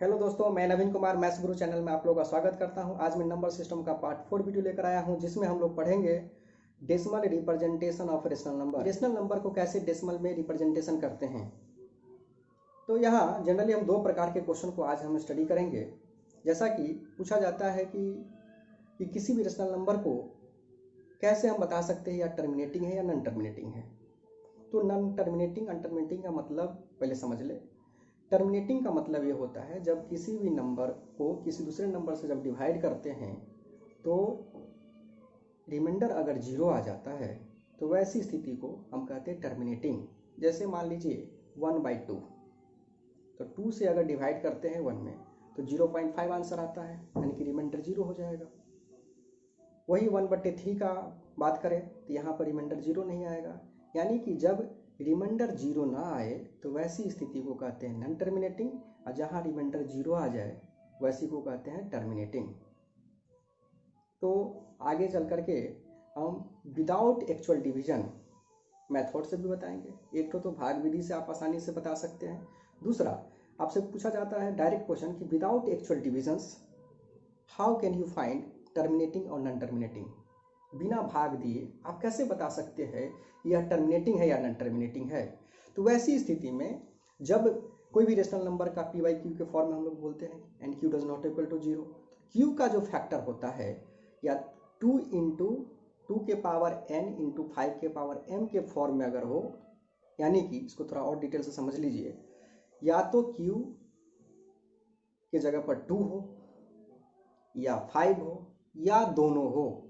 Hello दोस्तों, मैं नवीन Kumar maths गुरु channel में आप लोगों का स्वागत करता हूं। आज मैं नंबर सिस्टम का पार्ट 4 वीडियो लेकर आया हूं, जिसमें हम लोग पढ़ेंगे decimal representation of rational number. Rational number को कैसे डेसिमल में रिप्रेजेंटेशन करते हैं। तो यहाँ जनरली हम दो प्रकार के क्वेश्चन को आज हम स्टडी करेंगे। जैसा कि पूछा जाता है कि किसी भी रेशनल नंबर को कैसे हम बता सकते हैं या टर्मिनेटिंग है या नॉन टर्मिनेटिंग है। तो नॉन टर्मिनेटिंग अनटर्मिनेटिंग का मतलब पहले समझ ले। टर्मिनेटिंग का मतलब ये होता है जब किसी भी नंबर को किसी दूसरे नंबर से जब डिवाइड करते हैं तो रिमाइंडर अगर जीरो आ जाता है तो वैसी स्थिति को हम कहते हैं टर्मिनेटिंग। जैसे मान लीजिए 1/2, तो 2 से अगर डिवाइड करते हैं 1 में तो 0.5 आंसर आता है, यानी कि रिमाइंडर जीरो हो जाएगा। वही 1/3 का बात करें तो यहाँ पर रिमाइंडर जीरो नहीं आएगा, यानी कि जब रिमाइंडर जीरो ना आए तो वैसी स्थिति को कहते हैं नॉन टर्मिनेटिंग, और जहाँ रिमाइंडर जीरो आ जाए वैसी को कहते हैं टर्मिनेटिंग। तो आगे चल करके हम विदाउट एक्चुअल डिवीजन मेथड से भी बताएंगे। एक तो भाग विधि से आप आसानी से बता सकते हैं। दूसरा, आपसे पूछा जाता है डायरेक्ट क्वेश्चन कि without actual divisions how can you find terminating और नॉन टर्मिनेटिंग। बिना भाग दिए आप कैसे बता सकते हैं यह टर्मिनेटिंग है या नॉन टर्मिनेटिंग है। तो वैसी स्थिति में जब कोई भी रेशनल नंबर का पी बाई क्यू के फॉर्म में हम लोग बोलते हैं and Q does not equal to zero, Q का जो फैक्टर होता है या 2 इंटू 2 के पावर n इंटू 5 के पावर m के फॉर्म में अगर हो, यानी कि इसको थोड़ा और डिटेल से समझ लीजिए, या तो q के जगह पर 2 हो या 5 हो या दोनों हो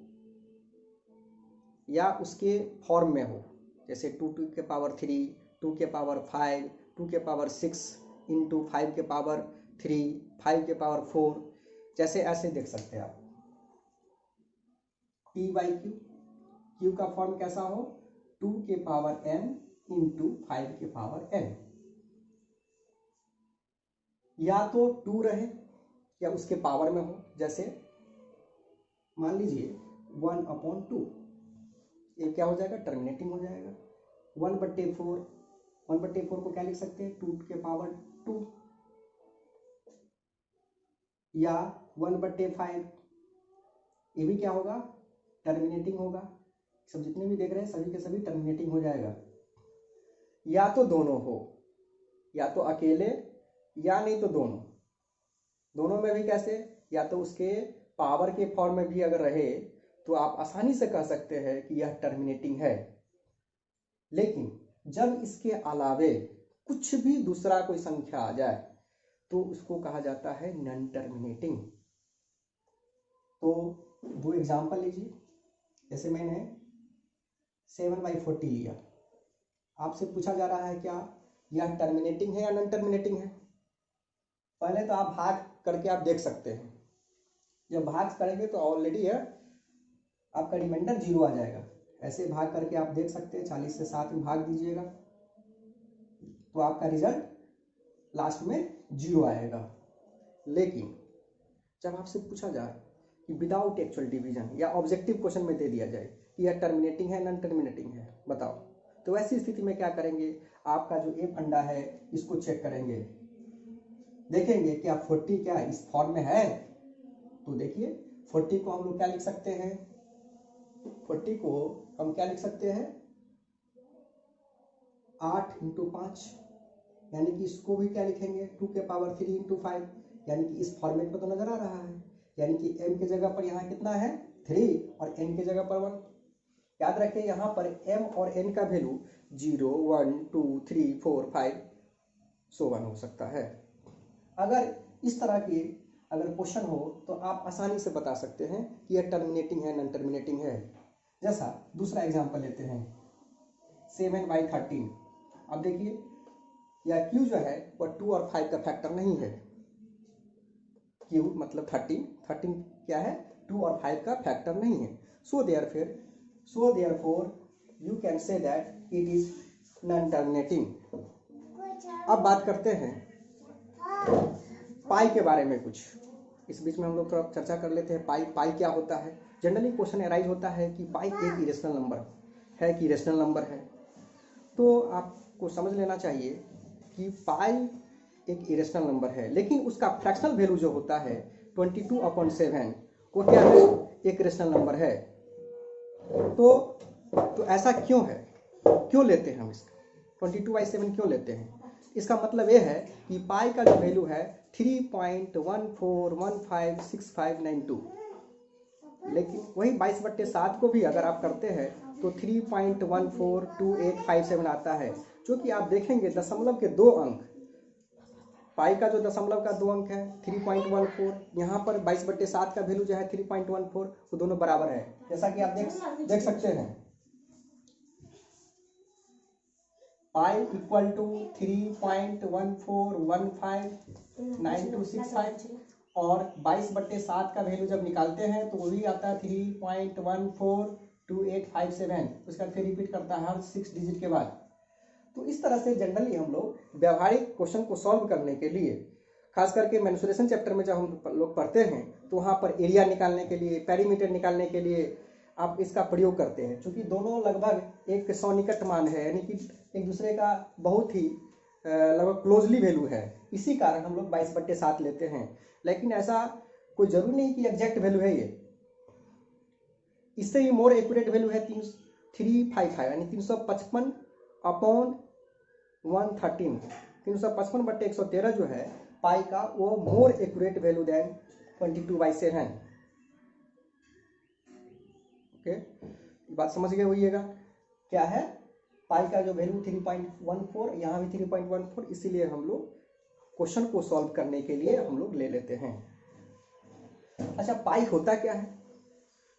या उसके फॉर्म में हो, जैसे 2 के पावर 3, 2 के पावर 5, 2 के पावर 6 इंटू 5 के पावर 3, 5 के पावर 4, जैसे ऐसे देख सकते हैं आप। p बाई क्यू, क्यू का फॉर्म कैसा हो 2 के पावर n इंटू 5 के पावर n, या तो 2 रहे या उसके पावर में हो, जैसे मान लीजिए 1/2, ये क्या हो जाएगा टर्मिनेटिंग हो जाएगा। 1/4 को क्या लिख सकते हैं 2 के पावर 2, या 1/5, ये भी क्या होगा टर्मिनेटिंग होगा। सब जितने भी देख रहे हैं सभी के सभी टर्मिनेटिंग हो जाएगा। या तो दोनों हो, या तो अकेले या नहीं तो दोनों, दोनों में भी कैसे, या तो उसके पावर के फॉर्म में भी अगर रहे तो आप आसानी से कह सकते हैं कि यह टर्मिनेटिंग है। लेकिन जब इसके अलावे कुछ भी दूसरा कोई संख्या आ जाए तो उसको कहा जाता है नॉन टर्मिनेटिंग। तो दो एग्जांपल लीजिए, जैसे मैंने 7/40 लिया, आपसे पूछा जा रहा है क्या यह टर्मिनेटिंग है या नॉन टर्मिनेटिंग है। पहले तो आप भाग करके आप देख सकते हैं, जब भाग करेंगे तो ऑलरेडी है आपका रिमाइंडर जीरो आ जाएगा। ऐसे भाग करके आप देख सकते हैं, 40 से 7 में भाग दीजिएगा तो आपका रिजल्ट लास्ट में जीरो आएगा। लेकिन जब आपसे पूछा जाए कि विदाउट एक्चुअल डिवीजन या ऑब्जेक्टिव क्वेश्चन में दे दिया जाए कि यह टर्मिनेटिंग है नॉन टर्मिनेटिंग है बताओ, तो ऐसी स्थिति में क्या करेंगे, आपका जो एक अंडा है इसको चेक करेंगे, देखेंगे क्या 40 क्या इस फॉर्म में है। तो देखिए 40 को हम लोग क्या लिख सकते हैं, 40 को हम क्या लिख सकते हैं 8 इंटू 5, यानी कि इसको भी क्या लिखेंगे 2 के पावर 3 इंटू 5, यानी कि इस फॉर्मेट में तो नजर आ रहा है, यानी कि m के जगह पर यहाँ कितना है 3 और n के जगह पर 1। याद रखें यहाँ पर m और n का वैल्यू 0, 1, 2, 3, 4, 5 सो 1 हो सकता है। अगर इस तरह की अगर क्वेश्चन हो तो आप आसानी से बता सकते हैं कि यह टर्मिनेटिंग है नॉन टर्मिनेटिंग है। जैसा दूसरा एग्जांपल लेते हैं 7/13। अब देखिए या q जो है वह 2 और 5 का फैक्टर नहीं है, q मतलब 13 क्या है 2 और 5 का फैक्टर नहीं है। So therefore you can say that it is non terminating. अब बात करते हैं पाई के बारे में कुछ, इस बीच में हम लोग थोड़ा चर्चा कर लेते हैं। पाई क्या होता है। जनरली क्वेश्चन एराइज होता है कि पाई एक इरेशनल नंबर है कि रेशनल नंबर है। तो आपको समझ लेना चाहिए कि पाई एक इरेशनल नंबर है, लेकिन उसका फ्रैक्शनल वैल्यू जो होता है 22/7 वो क्या है, एक रेशनल नंबर है। तो ऐसा क्यों है, क्यों लेते हैं हम इसका 22/7 क्यों लेते हैं? इसका मतलब ये है कि पाई का जो वैल्यू है 3.14156592, लेकिन वही 22/7 को भी अगर आप करते हैं तो 3.142857 आता है, जो कि आप देखेंगे दशमलव के 2 अंक, पाई का जो दशमलव का 2 अंक है 3.14, यहाँ पर 22/7 का वैल्यू जो है 3.14, वो दोनों बराबर है, जैसा कि आप देख सकते हैं। पाई इक्वल टू 3.14159265 और 22/7 का वैल्यू जब निकालते हैं तो वही आता है 3.142857, उसका फिर रिपीट करता है हर 6 डिजिट के बाद। तो इस तरह से जनरली हम लोग व्यवहारिक क्वेश्चन को सॉल्व करने के लिए, खास करके मेंसुरेशन चैप्टर में जब हम लोग पढ़ते हैं तो वहाँ पर एरिया निकालने के लिए, पेरीमीटर निकालने के लिए आप इसका प्रयोग करते हैं, क्योंकि दोनों लगभग एक सौनिकट मान है, यानी कि एक दूसरे का बहुत ही लगभग क्लोजली वैल्यू है। इसी कारण हम लोग 22/7 लेते हैं, लेकिन ऐसा कोई जरूरी नहीं कि एग्जैक्ट वैल्यू है ये। इससे ही मोर एक्यूरेट वैल्यू है 355, यानी 355/113, 355/113 जो है पाई का, वो more accurate value than 22/7। Okay, बात समझ गए होइएगा क्या है। पाई का जो वैल्यू 3.14, यहाँ भी 3.14, इसीलिए हम लोग क्वेश्चन को सॉल्व करने के लिए हम लोग ले लेते हैं। अच्छा, पाई होता क्या है?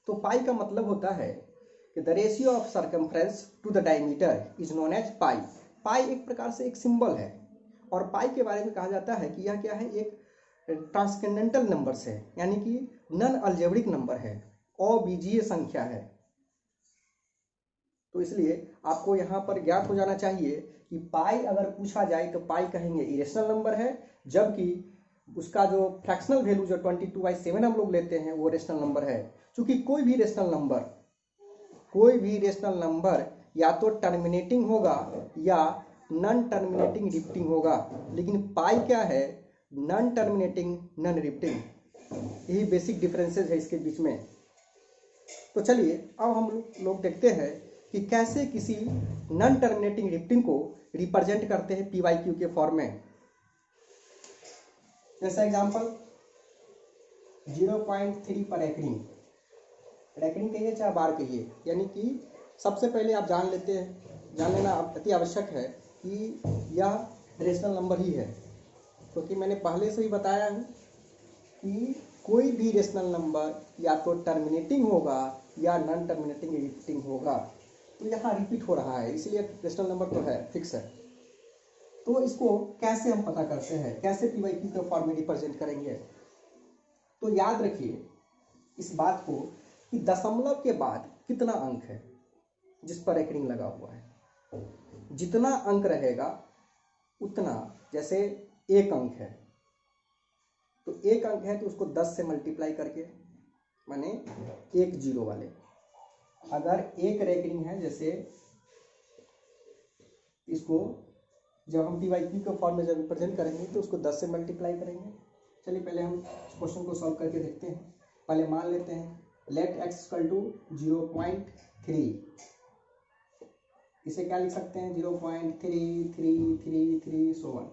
तो पाई का मतलब होता है कि the ratio of circumference to the diameter is known as pi. Pi एक प्रकार से एक सिंबल है, और पाई के बारे में कहा जाता है कि यह क्या है, एक ट्रांसकेंडेंटल नंबर है, यानी कि नॉन अलजेब्रिक नंबर है, अबीजीय संख्या है। तो इसलिए आपको यहाँ पर ज्ञात हो जाना चाहिए कि पाई अगर पूछा जाए तो पाई कहेंगे इरेशनल नंबर है, जबकि उसका जो फ्रैक्शनल वैल्यू जो 22/7 हम लोग लेते हैं वो रेशनल नंबर है। क्योंकि कोई भी रेशनल नंबर या तो टर्मिनेटिंग होगा या नॉन टर्मिनेटिंग रिपीटिंग होगा, लेकिन पाई क्या है, नॉन टर्मिनेटिंग नॉन रिपीटिंग। यही बेसिक डिफरेंसेस है इसके बीच में। तो चलिए अब हम लोग देखते हैं कि कैसे किसी नॉन टर्मिनेटिंग रिपीटिंग को रिप्रेजेंट करते हैं PYQ के फॉर्म में। जैसा एग्जांपल 0.3 पर रैकरिंग कहिए चाहे बार कहिए, यानी कि सबसे पहले आप जान लेना अति आवश्यक है कि यह रेशनल नंबर ही है, क्योंकि मैंने पहले से ही बताया है कि कोई भी रेशनल नंबर या तो टर्मिनेटिंग होगा या नॉन टर्मिनेटिंग रिपीटिंग होगा। तो यहाँ रिपीट हो रहा है, इसलिए रेशनल नंबर तो है, फिक्स है। तो इसको कैसे हम पता करते हैं, कैसे PYQ के फॉर्म में रिप्रेजेंट करेंगे? तो याद रखिए इस बात को कि दशमलव के बाद कितना अंक है जिस पर रैकरिंग लगा हुआ है, जितना अंक रहेगा उतना, जैसे 1 अंक है तो 1 अंक है तो उसको 10 से मल्टीप्लाई करके, माने 1 जीरो वाले। अगर 1 रैकरिंग है, जैसे इसको जब हम PYQ के फॉर्म में जब रिप्रेजेंट करेंगे तो उसको 10 से मल्टीप्लाई करेंगे। चलिए पहले हम क्वेश्चन को सॉल्व करके देखते हैं। पहले मान लेते हैं लेट x इक्वल टू 0.3, इसे क्या लिख सकते हैं 0.3333 सो ऑन।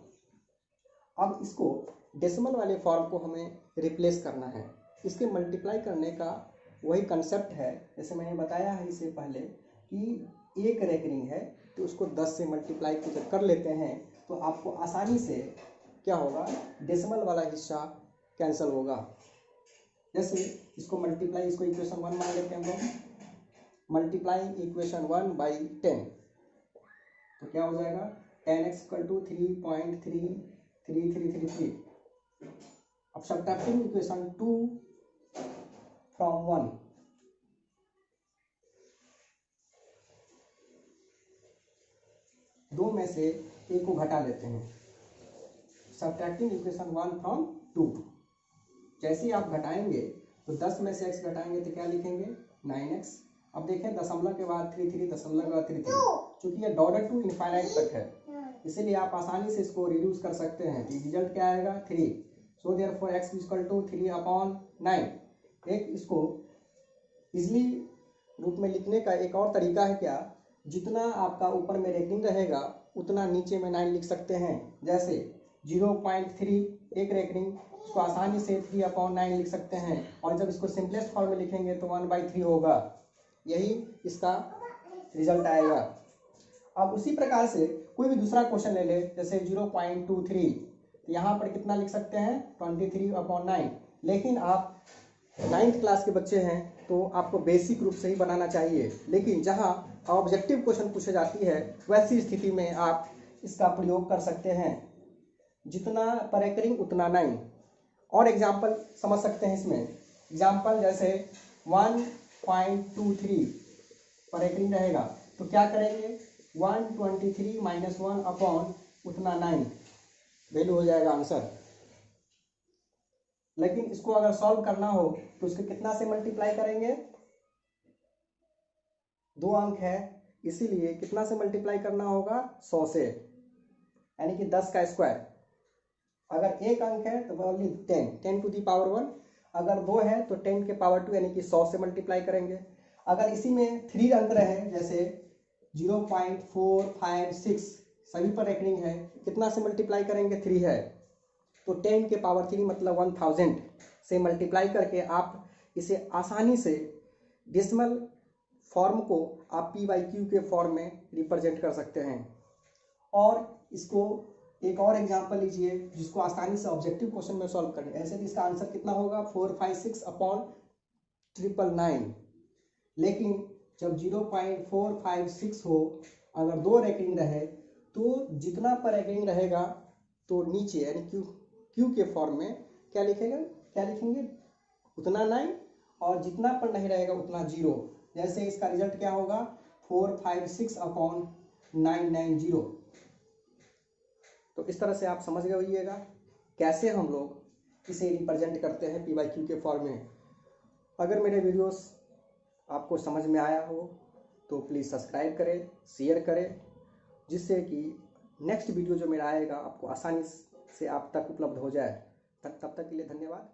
अब इसको डेसिमल वाले फॉर्म को हमें रिप्लेस करना है। इसके मल्टीप्लाई करने का वही कंसेप्ट है, जैसे मैंने बताया है इससे पहले कि 1 रैकरिंग है तो उसको 10 से मल्टीप्लाई जब कर लेते हैं तो आपको आसानी से क्या होगा, डेसिमल वाला हिस्सा कैंसिल होगा। जैसे इसको मल्टीप्लाई, इसको इक्वेशन 1 मान लेते हैं हम लोग, मल्टीप्लाइंग इक्वेशन 1 बाई 10, तो क्या हो जाएगा 10x इक्वल टू 3.3333। अब सब्ट्रैक्टिंग इक्वेशन 2 फ्रॉम 1, दो में से एक को घटा लेते हैं। सब्ट्रैक्टिंग इक्वेशन 1 फ्रॉम 2, जैसे ही आप घटाएंगे तो 10 में से x घटाएंगे तो क्या लिखेंगे 9x। अब देखें दशमलव के बाद 33, दशमलव के बाद 33, चूंकि ये डॉटेड टू इनफाइनाइट तक है इसीलिए आप आसानी से इसको रिड्यूस कर सकते हैं। रिजल्ट क्या आएगा 3। So therefore x equal to 3/9। एक इसको इजली रूप में लिखने का एक और तरीका है क्या, जितना आपका ऊपर में रेकनिंग रहेगा उतना नीचे में 9 लिख सकते हैं। जैसे 0.3 एक रेकनिंग, उसको आसानी से 3/9 लिख सकते हैं, और जब इसको सिंपलेस्ट फॉर्म में लिखेंगे तो 1/3 होगा। यही इसका रिजल्ट आएगा। अब उसी प्रकार से कोई भी दूसरा क्वेश्चन ले ले, जैसे 0.23, तो यहाँ पर कितना लिख सकते हैं 23/9। लेकिन आप 9th क्लास के बच्चे हैं तो आपको बेसिक रूप से ही बनाना चाहिए, लेकिन जहाँ ऑब्जेक्टिव क्वेश्चन पूछे जाती है वैसी स्थिति में आप इसका प्रयोग कर सकते हैं। जितना पर एकरिंग उतना 9। और एग्जाम्पल समझ सकते हैं इसमें। एग्जाम्पल जैसे 1.23 पर एकरिंग रहेगा तो क्या करेंगे 123 - 1 अपॉन उतना 9 वैल्यू हो जाएगा आंसर। लेकिन इसको अगर सॉल्व करना हो तो उसके कितना से मल्टीप्लाई करेंगे, 2 अंक है इसीलिए कितना से मल्टीप्लाई करना होगा 100 से, यानी कि 10 का स्क्वायर। अगर एक अंक है तो ओनली 10 टू दी पावर 1। अगर 2 है तो 10 के पावर 2 यानी कि 100 से मल्टीप्लाई करेंगे। अगर इसी में 3 अंक रहे जैसे 0.456 सभी पर रेकनिंग है, कितना से मल्टीप्लाई करेंगे 3 है तो 10 के पावर 3 मतलब 1000 से मल्टीप्लाई करके आप इसे आसानी से डेसिमल फॉर्म को आप p/q के फॉर्म में रिप्रेजेंट कर सकते हैं। और इसको एक और एग्जांपल लीजिए जिसको आसानी से ऑब्जेक्टिव क्वेश्चन में सॉल्व करें। ऐसे तो इसका आंसर कितना होगा 456/999। लेकिन जब 0.456 हो, अगर 2 रेकरिंग रहे तो जितना पर रेकरिंग रहेगा तो नीचे यानी क्यू के फॉर्म में क्या लिखेंगे उतना 9, और जितना पर नहीं रहेगा उतना 0। जैसे इसका रिजल्ट क्या होगा 456/990। तो इस तरह से आप समझ गए होइएगा कैसे हम लोग इसे रिप्रेजेंट करते हैं p/q के फॉर्म में। अगर मेरे वीडियोस आपको समझ में आया हो तो प्लीज़ सब्सक्राइब करें, शेयर करें, जिससे कि नेक्स्ट वीडियो जो मेरा आएगा आपको आसानी से आप तक उपलब्ध हो जाए। तब तक के लिए धन्यवाद।